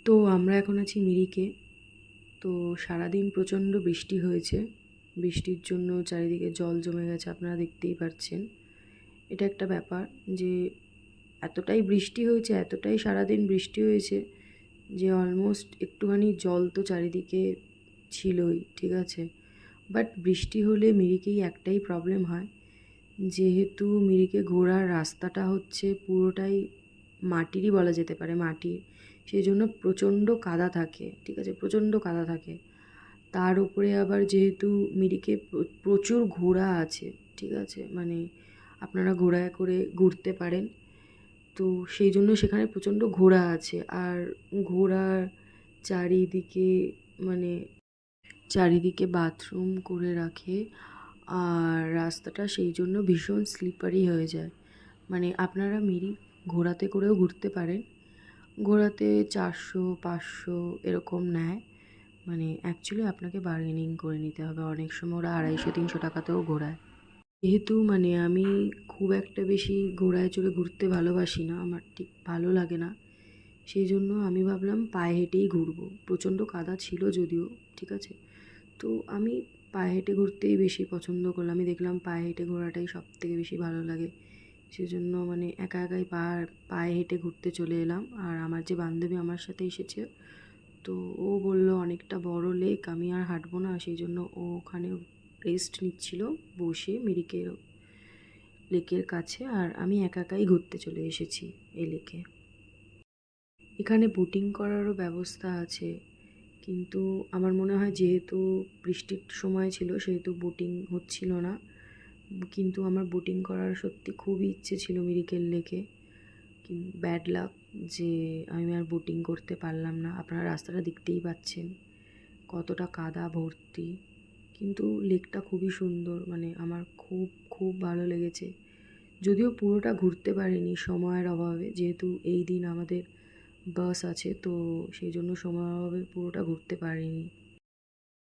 তো আমরা এখন আছি মিরিকে। তো সারাদিন প্রচণ্ড বৃষ্টি হয়েছে। বৃষ্টির জন্য চারিদিকে জল জমে গেছে, আপনারা দেখতেই পাচ্ছেন। এটা একটা ব্যাপার যে এতটাই বৃষ্টি হয়েছে, এতটাই সারাদিন বৃষ্টি হয়েছে যে অলমোস্ট একটুখানি জল তো চারিদিকে ছিলই, ঠিক আছে। বাট বৃষ্টি হলে মিরিকেই একটাই প্রবলেম হয়, যেহেতু মিরিকে ঘোরার রাস্তাটা হচ্ছে পুরোটাই মাটিরই বলা যেতে পারে, মাটির। সেই জন্য প্রচণ্ড কাদা থাকে, ঠিক আছে, প্রচণ্ড কাদা থাকে। তার উপরে আবার যেহেতু মিরিকে প্রচুর ঘোড়া আছে, ঠিক আছে, মানে আপনারা ঘোড়ায় করে ঘুরতে পারেন। তো সেই জন্য সেখানে প্রচণ্ড ঘোড়া আছে। আর ঘোড়ার চারিদিকে মানে চারিদিকে বাথরুম করে রাখে। আর রাস্তাটা সেই জন্য ভীষণ স্লিপারি হয়ে যায়। মানে আপনারা মিরিক ঘোড়াতে করেও ঘুরতে পারেন। ঘোড়াতে 400-500 এরকম নেয়। মানে অ্যাকচুয়ালি আপনাকে বার্গেনিং করে নিতে হবে, অনেক সময় ওরা 250-300 টাকাতেও ঘোরায়। যেহেতু মানে আমি খুব একটা বেশি ঘোড়ায় চড়ে ঘুরতে ভালোবাসি না, আমার ঠিক ভালো লাগে না, সেই জন্য আমি ভাবলাম পায়ে হেঁটেই ঘুরবো। প্রচণ্ড কাদা ছিল যদিও, ঠিক আছে। তো আমি পায়ে হেঁটে ঘুরতেই বেশি পছন্দ করলাম। আমি দেখলাম পায়ে হেঁটে ঘোরাটাই সবথেকে বেশি ভালো লাগে। সেজন্য মানে একা একাই পায়ে হেঁটে ঘুরতে চলে এলাম। আর আমার যে বান্ধবী আমার সাথে এসেছে, তো ও বলল অনেকটা বড় লেক, আমি আর হাঁটবো না, সেই জন্য ও ওখানে রেস্ট নিচ্ছিল বসে মিরিকের লেকের কাছে। আর আমি একা একাই ঘুরতে চলে এসেছি এই লেকে। এখানে বোটিং করারও ব্যবস্থা আছে, কিন্তু আমার মনে হয় যেহেতু বৃষ্টির সময় ছিল সেহেতু বোটিং হচ্ছিল না। কিন্তু আমার বোটিং করার সত্যি খুবই ইচ্ছে ছিল মিরিকের লেকে। ব্যাড লাক যে আমি আর বোটিং করতে পারলাম না। আপনারা রাস্তাটা দেখতেই পাচ্ছেন কতটা কাদা ভর্তি। কিন্তু লেকটা খুবই সুন্দর, মানে আমার খুব খুব ভালো লেগেছে। যদিও পুরোটা ঘুরতে পারিনি সময়ের অভাবে, যেহেতু এই দিন আমাদের বাস আছে, তো সেই জন্য সময়ের অভাবে পুরোটা ঘুরতে পারিনি।